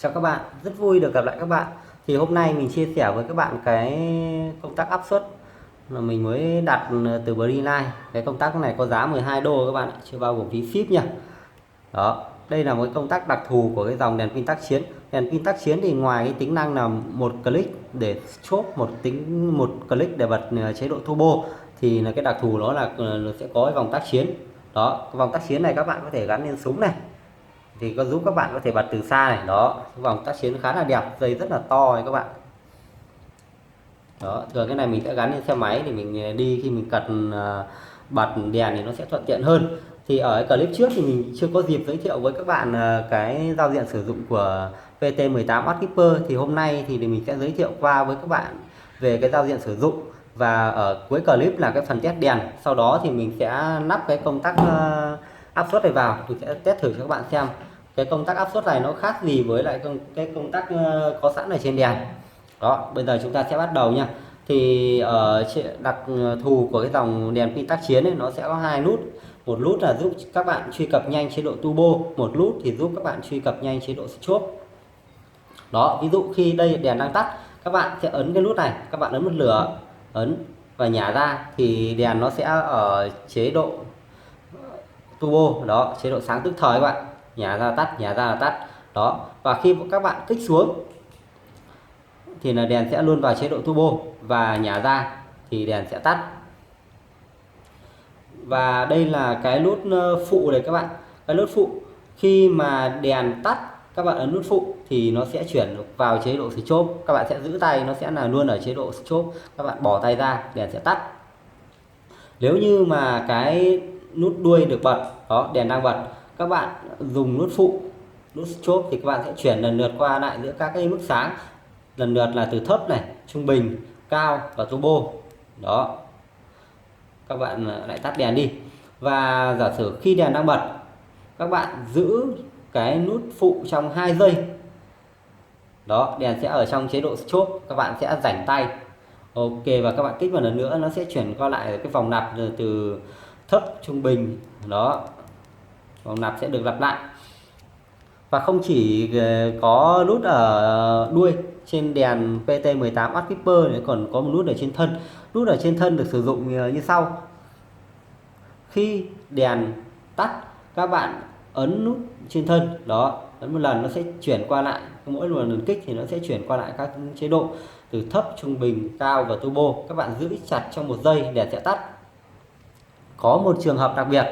Chào các bạn, rất vui được gặp lại các bạn. Thì hôm nay mình chia sẻ với các bạn cái công tắc áp suất mà mình mới đặt từ Breeline. Cái công tắc này có giá 12 đô các bạn ạ, chưa bao gồm phí ship nha. Đó, đây là một công tắc đặc thù của cái dòng đèn pin tác chiến. Đèn pin tác chiến thì ngoài cái tính năng là một click để chốt, một click để bật chế độ turbo, thì là cái đặc thù đó là nó sẽ có cái vòng tác chiến. Đó, cái vòng tác chiến này các bạn có thể gắn lên súng này, thì có giúp các bạn có thể bật từ xa này. Đó, vòng tác chiến khá là đẹp, dây rất là to này các bạn. Đó, thường cái này mình sẽ gắn lên xe máy thì mình đi, khi mình cần bật đèn thì nó sẽ thuận tiện hơn. Thì ở cái clip trước thì mình chưa có dịp giới thiệu với các bạn cái giao diện sử dụng của PT18 Outkeeper. Thì hôm nay thì mình sẽ giới thiệu qua với các bạn về cái giao diện sử dụng, và ở cuối clip là cái phần test đèn. Sau đó thì mình sẽ lắp cái công tắc áp suất này vào, mình sẽ test thử cho các bạn xem cái công tắc áp suất này nó khác gì với lại cái công tắc có sẵn ở trên đèn. Đó, bây giờ chúng ta sẽ bắt đầu nha. Thì ở đặc thù của cái dòng đèn pin tác chiến ấy, nó sẽ có hai nút. Một nút là giúp các bạn truy cập nhanh chế độ turbo, một nút thì giúp các bạn truy cập nhanh chế độ strobe. Đó, ví dụ khi đây đèn đang tắt, các bạn sẽ ấn cái nút này, các bạn ấn bật lửa, ấn và nhả ra thì đèn nó sẽ ở chế độ turbo. Đó, chế độ sáng tức thời các bạn, nhả ra tắt, nhả ra là tắt. Đó, và khi các bạn kích xuống thì là đèn sẽ luôn vào chế độ turbo, và nhả ra thì đèn sẽ tắt. Và đây là cái nút phụ này các bạn. Cái nút phụ khi mà đèn tắt, các bạn ấn nút phụ thì nó sẽ chuyển vào chế độ strobe. Các bạn sẽ giữ tay, nó sẽ là luôn ở chế độ strobe. Các bạn bỏ tay ra, đèn sẽ tắt. Nếu như mà cái nút đuôi được bật, đó, đèn đang bật, các bạn dùng nút phụ, nút strobe, thì các bạn sẽ chuyển lần lượt qua lại giữa các cái mức sáng, lần lượt là từ thấp này, trung bình, cao và turbo. Đó, các bạn lại tắt đèn đi. Và giả sử khi đèn đang bật, các bạn giữ cái nút phụ trong 2 giây. Đó, đèn sẽ ở trong chế độ strobe, các bạn sẽ rảnh tay. Ok, và các bạn kích một lần nữa, nó sẽ chuyển qua lại cái vòng lặp từ thấp, trung bình. Đó, vòng lặp sẽ được lặp lại. Và không chỉ có nút ở đuôi trên đèn PT18 Outkeeper nữa, còn có một nút ở trên thân. Nút ở trên thân được sử dụng như sau. Khi đèn tắt, các bạn ấn nút trên thân, đó, ấn một lần nó sẽ chuyển qua lại, mỗi lần kích thì nó sẽ chuyển qua lại các chế độ từ thấp, trung bình, cao và turbo. Các bạn giữ chặt trong 1 giây, đèn sẽ tắt. Có một trường hợp đặc biệt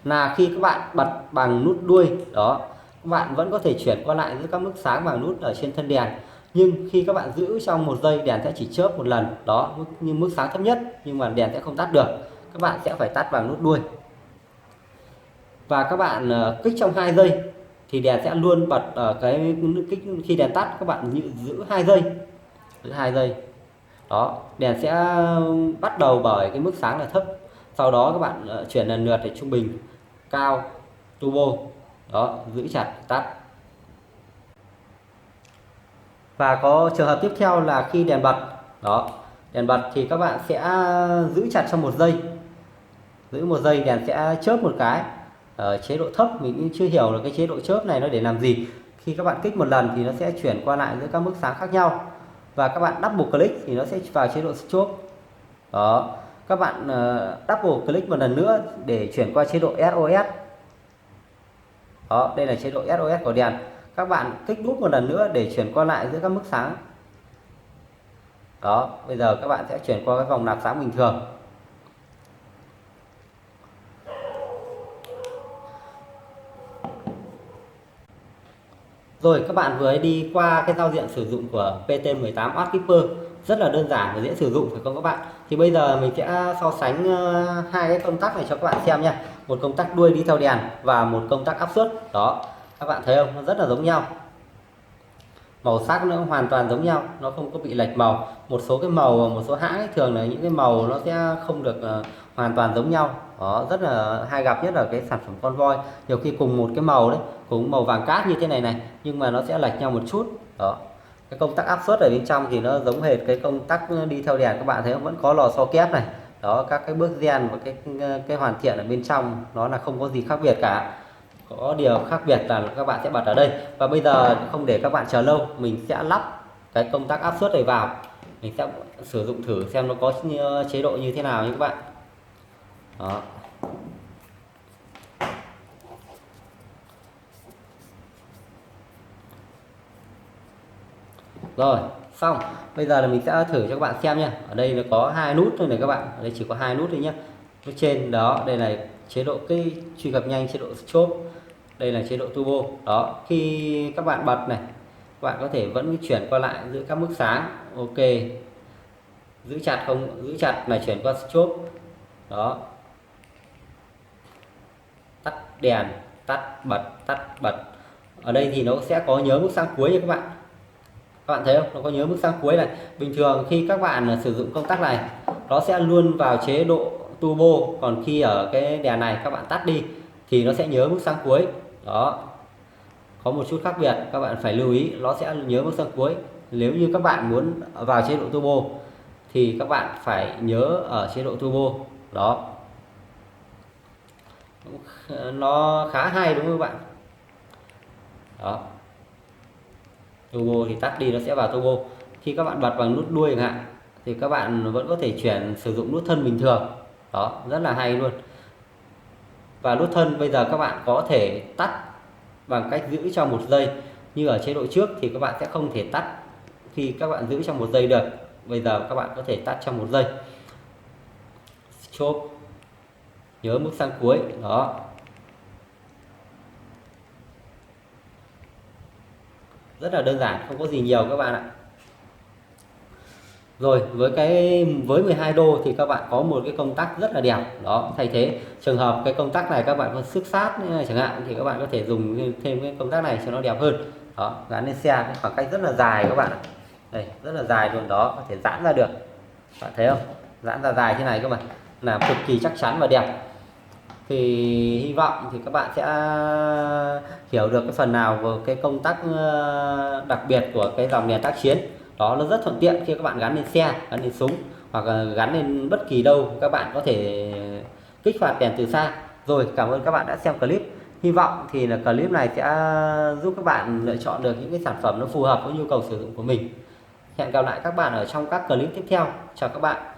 là khi các bạn bật bằng nút đuôi, đó, các bạn vẫn có thể chuyển qua lại giữa các mức sáng bằng nút ở trên thân đèn. Nhưng khi các bạn giữ trong 1 giây, đèn sẽ chỉ chớp một lần, đó, như mức sáng thấp nhất, nhưng mà đèn sẽ không tắt được. Các bạn sẽ phải tắt bằng nút đuôi. Và các bạn kích trong 2 giây thì đèn sẽ luôn bật ở cái kích. Khi đèn tắt, các bạn giữ 2 giây, giữ 2 giây. Đó, đèn sẽ bắt đầu bởi cái mức sáng là thấp, sau đó các bạn chuyển lần lượt để trung bình, cao, turbo. Đó, giữ chặt, tắt. Và có trường hợp tiếp theo là khi đèn bật. Đó, đèn bật thì các bạn sẽ giữ chặt trong 1 giây, giữ 1 giây, đèn sẽ chớp một cái ở chế độ thấp. Mình cũng chưa hiểu là cái chế độ chớp này nó để làm gì. Khi các bạn kích một lần thì nó sẽ chuyển qua lại giữa các mức sáng khác nhau, và các bạn double click thì nó sẽ vào chế độ strobe. Đó, các bạn double click một lần nữa để chuyển qua chế độ SOS. Đó, đây là chế độ SOS của đèn. Các bạn kích nút một lần nữa để chuyển qua lại giữa các mức sáng. Đó, bây giờ các bạn sẽ chuyển qua cái vòng nạp sáng bình thường. Rồi, các bạn vừa đi qua cái giao diện sử dụng của PT18 Outkeeper, rất là đơn giản và dễ sử dụng phải không các bạn? Thì bây giờ mình sẽ so sánh hai cái công tắc này cho các bạn xem nha. Một công tắc đuôi đi theo đèn và một công tắc áp suất. Đó, các bạn thấy không? Nó rất là giống nhau. Màu sắc nó hoàn toàn giống nhau, nó không có bị lệch màu. Một số cái màu, một số hãng ấy, thường là những cái màu nó sẽ không được hoàn toàn giống nhau. Đó, rất là hay gặp nhất là cái sản phẩm con voi, nhiều khi cùng một cái màu đấy, cùng màu vàng cát như thế này này, nhưng mà nó sẽ lệch nhau một chút. Đó, cái công tắc áp suất ở bên trong thì nó giống hệt cái công tắc đi theo đèn, các bạn thấy không? Vẫn có lò xo kép này. Đó, các cái bước gen và cái hoàn thiện ở bên trong nó là không có gì khác biệt cả. có điều khác biệt là các bạn sẽ bật ở đây. Và bây giờ không để các bạn chờ lâu, mình sẽ lắp cái công tắc áp suất này vào, mình sẽ sử dụng thử xem nó có chế độ như thế nào nhé các bạn. Đó. Rồi xong, bây giờ là mình sẽ thử cho các bạn xem nha. Ở đây nó có hai nút thôi này các bạn, ở đây chỉ có hai nút thôi nhé. Nút trên đó, đây là chế độ cái truy cập nhanh, chế độ chốt, đây là chế độ turbo. Đó, khi các bạn bật này, các bạn có thể vẫn chuyển qua lại giữa các mức sáng. Ok, giữ chặt không, giữ chặt là chuyển qua chốt. Đó, tắt đèn, tắt bật. Ở đây thì nó sẽ có nhớ mức sáng cuối nha các bạn. Các bạn thấy không, nó có nhớ mức sáng cuối này. Bình thường khi các bạn sử dụng công tắc này, nó sẽ luôn vào chế độ turbo, còn khi ở cái đèn này các bạn tắt đi thì nó sẽ nhớ mức sáng cuối. Đó, có một chút khác biệt các bạn phải lưu ý, nó sẽ nhớ mức sáng cuối. Nếu như các bạn muốn vào chế độ turbo thì các bạn phải nhớ ở chế độ turbo. Đó, nó khá hay đúng không các bạn. Đó, turbo thì tắt đi nó sẽ vào turbo. Khi các bạn bật bằng nút đuôi chẳng hạn thì các bạn vẫn có thể chuyển sử dụng nút thân bình thường. Đó, rất là hay luôn. Và nút thân bây giờ các bạn có thể tắt bằng cách giữ trong 1 giây. Như ở chế độ trước thì các bạn sẽ không thể tắt khi các bạn giữ trong 1 giây được. Bây giờ các bạn có thể tắt trong 1 giây. Chốt, nhớ mức sang cuối. Đó, rất là đơn giản, không có gì nhiều các bạn ạ. Rồi với 12 đô thì các bạn có một cái công tắc rất là đẹp. Đó, thay thế trường hợp cái công tắc này các bạn có xước sát chẳng hạn thì các bạn có thể dùng thêm cái công tắc này cho nó đẹp hơn. Đó, gắn lên xe cái khoảng cách rất là dài các bạn ạ. Đây, rất là dài luôn. Đó, có thể giãn ra được, bạn thấy không, giãn ra dài thế này các bạn, là cực kỳ chắc chắn và đẹp. Thì hy vọng thì các bạn sẽ hiểu được cái phần nào về cái công tắc đặc biệt của cái dòng đèn tác chiến. Đó, nó rất thuận tiện khi các bạn gắn lên xe, gắn lên súng hoặc là gắn lên bất kỳ đâu, các bạn có thể kích hoạt đèn từ xa. Rồi, cảm ơn các bạn đã xem clip. Hy vọng thì là clip này sẽ giúp các bạn lựa chọn được những cái sản phẩm nó phù hợp với nhu cầu sử dụng của mình. Hẹn gặp lại các bạn ở trong các clip tiếp theo. Chào các bạn.